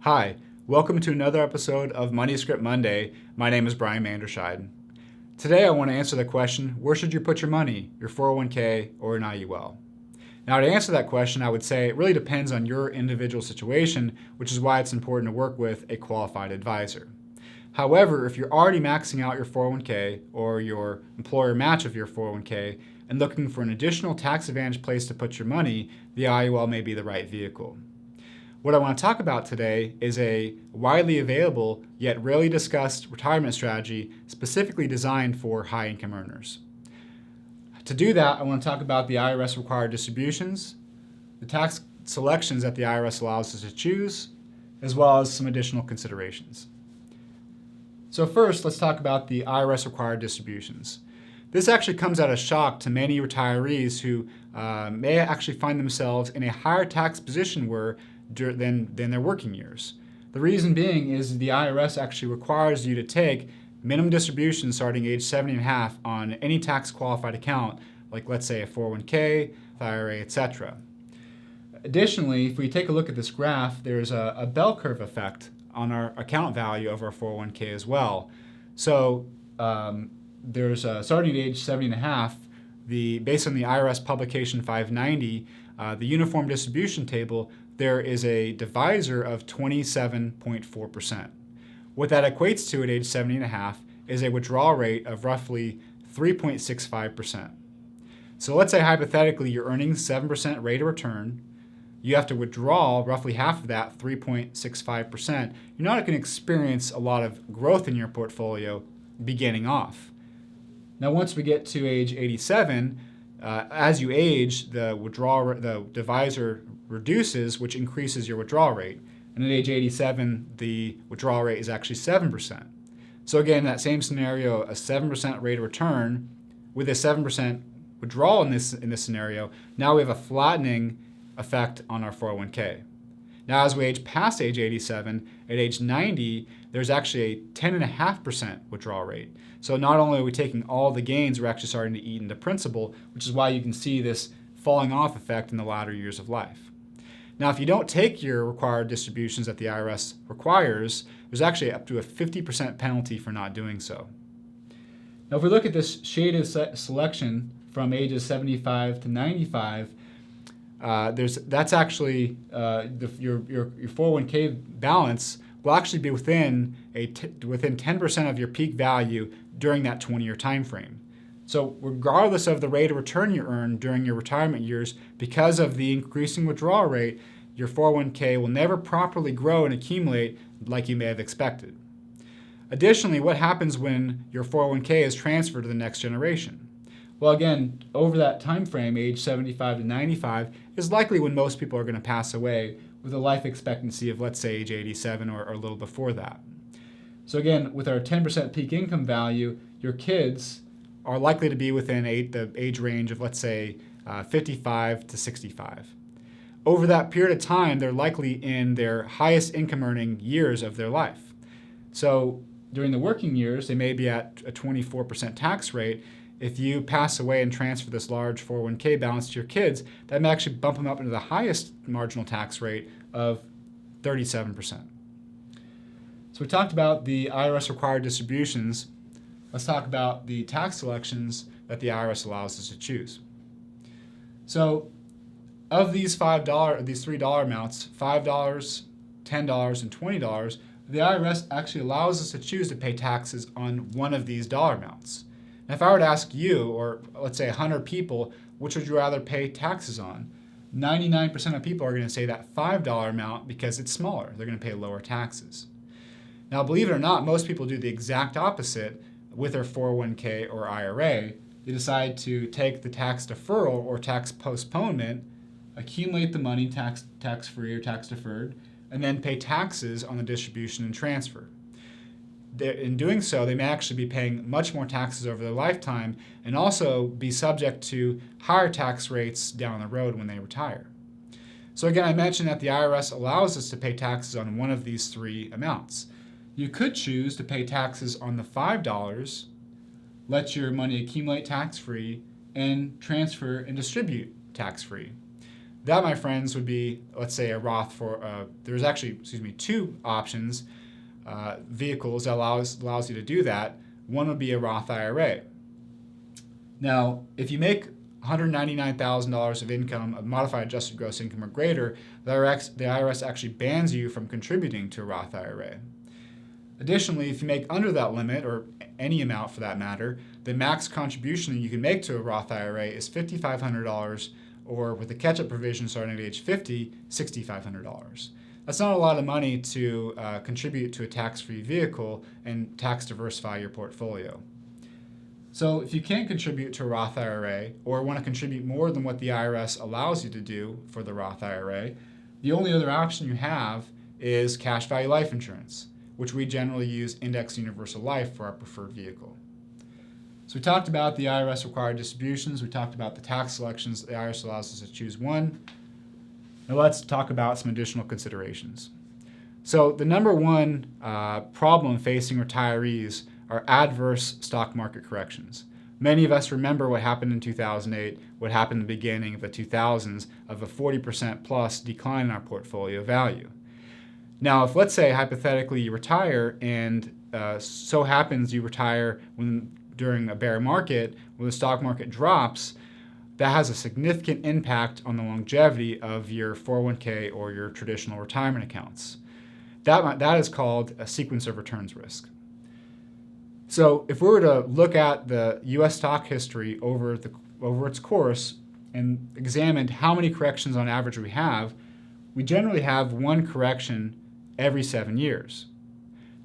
Hi, welcome to another episode of Money Script Monday. My name is Brian Manderscheid. Today I want to answer the question, where should you put your money, your 401k or an IUL? Now to answer that question, I would say it really depends on your individual situation, which is why it's important to work with a qualified advisor. However, if you're already maxing out your 401k or your employer match of your 401k and looking for an additional tax advantage place to put your money, the IUL may be the right vehicle. What I want to talk about today is a widely available yet rarely discussed retirement strategy specifically designed for high-income earners. To do that, I want to talk about the IRS required distributions, the tax selections that the IRS allows us to choose, as well as some additional considerations. So first, let's talk about the IRS required distributions. This actually comes as a shock to many retirees who may actually find themselves in a higher tax position than their working years. The reason being is the IRS actually requires you to take minimum distributions starting age 70 and a half on any tax qualified account, like let's say a 401k, IRA, etc. Additionally, if we take a look at this graph, there's a bell curve effect on our account value of our 401k as well. So there's starting at age 70 and a half, based on the IRS publication 590, the uniform distribution table, there is a divisor of 27.4%. What that equates to at age 70 and a half is a withdrawal rate of roughly 3.65%. So let's say hypothetically you're earning 7% rate of return. You have to withdraw roughly half of that, 3.65%. You're not going to experience a lot of growth in your portfolio beginning off. Now once we get to age 87, as you age, the divisor reduces, which increases your withdrawal rate. And at age 87, the withdrawal rate is actually 7%. So again, that same scenario, a 7% rate of return with a 7% withdrawal in this scenario, now we have a flattening effect on our 401k. Now as we age past age 87, at age 90, there's actually a 10.5% withdrawal rate. So not only are we taking all the gains, we're actually starting to eat into principal, which is why you can see this falling off effect in the latter years of life. Now, if you don't take your required distributions that the IRS requires, there's actually up to a 50% penalty for not doing so. Now, if we look at this shaded selection from ages 75 to 95, that's actually your 401k balance will actually be within 10% of your peak value during that 20-year time frame. So regardless of the rate of return you earn during your retirement years, because of the increasing withdrawal rate, your 401k will never properly grow and accumulate like you may have expected. Additionally, what happens when your 401k is transferred to the next generation? Well, again, over that time frame, age 75 to 95, is likely when most people are going to pass away with a life expectancy of, let's say, age 87 or a little before that. So again, with our 10% peak income value, your kids are likely to be within the age range of, let's say, 55 to 65. Over that period of time, they're likely in their highest income earning years of their life. So during the working years, they may be at a 24% tax rate. If you pass away and transfer this large 401k balance to your kids, that may actually bump them up into the highest marginal tax rate of 37%. So we talked about the IRS required distributions. Let's talk about the tax selections that the IRS allows us to choose. So of these $3 amounts, $5, $10, and $20, the IRS actually allows us to choose to pay taxes on one of these dollar amounts. Now, if I were to ask you, or let's say 100 people, which would you rather pay taxes on? 99% of people are going to say that $5 amount because it's smaller. They're going to pay lower taxes. Now, believe it or not, most people do the exact opposite with their 401k or IRA. They decide to take the tax deferral or tax postponement, accumulate the money tax-free or tax-deferred, and then pay taxes on the distribution and transfer. In doing so, they may actually be paying much more taxes over their lifetime and also be subject to higher tax rates down the road when they retire. So again, I mentioned that the IRS allows us to pay taxes on one of these three amounts. You could choose to pay taxes on the $5, let your money accumulate tax-free, and transfer and distribute tax-free. That, my friends, would be, let's say, a Roth there's actually, two options, vehicles that allows you to do that. One would be a Roth IRA. Now, if you make $199,000 of income, of modified adjusted gross income or greater, the IRS actually bans you from contributing to a Roth IRA. Additionally, if you make under that limit, or any amount for that matter, the max contribution that you can make to a Roth IRA is $5,500, or with the catch-up provision starting at age 50, $6,500. That's not a lot of money to contribute to a tax-free vehicle and tax diversify your portfolio. So if you can't contribute to a Roth IRA or want to contribute more than what the IRS allows you to do for the Roth IRA, the only other option you have is cash value life insurance, which we generally use Index Universal Life for our preferred vehicle. So we talked about the IRS required distributions. We talked about the tax selections. The IRS allows us to choose one. Now let's talk about some additional considerations. So the number one problem facing retirees are adverse stock market corrections. Many of us remember what happened in 2008, what happened in the beginning of the 2000s, of a 40% plus decline in our portfolio value. Now, if, let's say, hypothetically you retire and so happens you retire during a bear market, when the stock market drops, that has a significant impact on the longevity of your 401k or your traditional retirement accounts. That is called a sequence of returns risk. So if we were to look at the U.S. stock history over its course and examined how many corrections on average we generally have one correction every 7 years.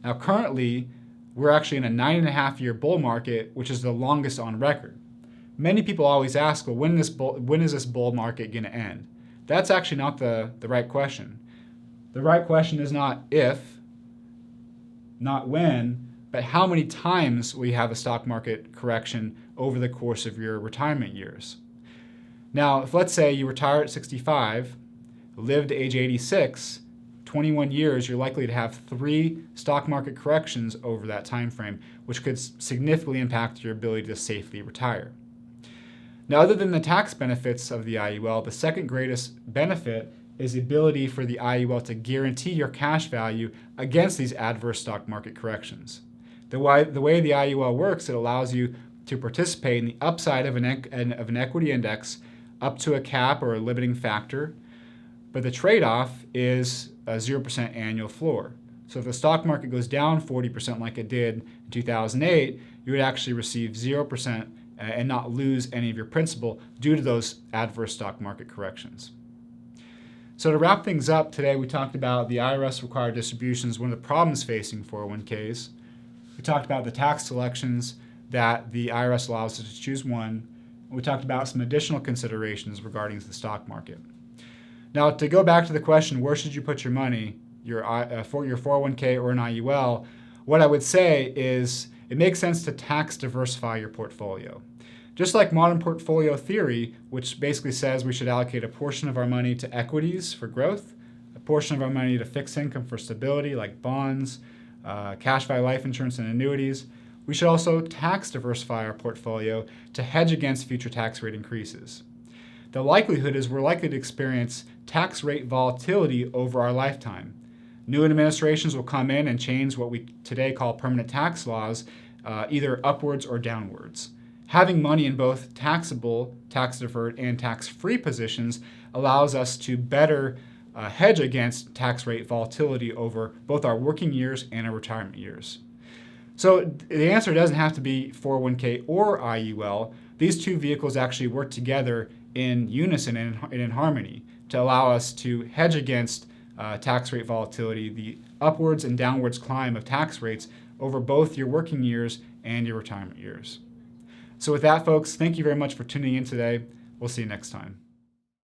Now currently, we're actually in a 9.5-year bull market, which is the longest on record. Many people always ask, well, when is this bull market going to end? That's actually not the right question. The right question is not if, not when, but how many times will you have a stock market correction over the course of your retirement years. Now, if, let's say, you retire at 65, live to age 86, 21 years, you're likely to have 3 stock market corrections over that time frame, which could significantly impact your ability to safely retire. Now, other than the tax benefits of the IUL, the second greatest benefit is the ability for the IUL to guarantee your cash value against these adverse stock market corrections. The way the IUL works, it allows you to participate in the upside of an equity index up to a cap or a limiting factor, but the trade-off is a 0% annual floor. So if the stock market goes down 40% like it did in 2008, you would actually receive 0% and not lose any of your principal due to those adverse stock market corrections. So to wrap things up, today we talked about the IRS required distributions, one of the problems facing 401ks. We talked about the tax selections that the IRS allows us to choose one. We talked about some additional considerations regarding the stock market. Now, to go back to the question, where should you put your money, your 401k or an IUL, what I would say is it makes sense to tax diversify your portfolio. Just like modern portfolio theory, which basically says we should allocate a portion of our money to equities for growth, a portion of our money to fixed income for stability, like bonds, cash value life insurance, and annuities, we should also tax diversify our portfolio to hedge against future tax rate increases. The likelihood is we're likely to experience tax rate volatility over our lifetime. New administrations will come in and change what we today call permanent tax laws, either upwards or downwards. Having money in both taxable, tax-deferred, and tax-free positions allows us to better hedge against tax rate volatility over both our working years and our retirement years. So the answer doesn't have to be 401k or IUL. These two vehicles actually work together in unison and in harmony to allow us to hedge against tax rate volatility, the upwards and downwards climb of tax rates over both your working years and your retirement years. So with that, folks, thank you very much for tuning in today. We'll see you next time.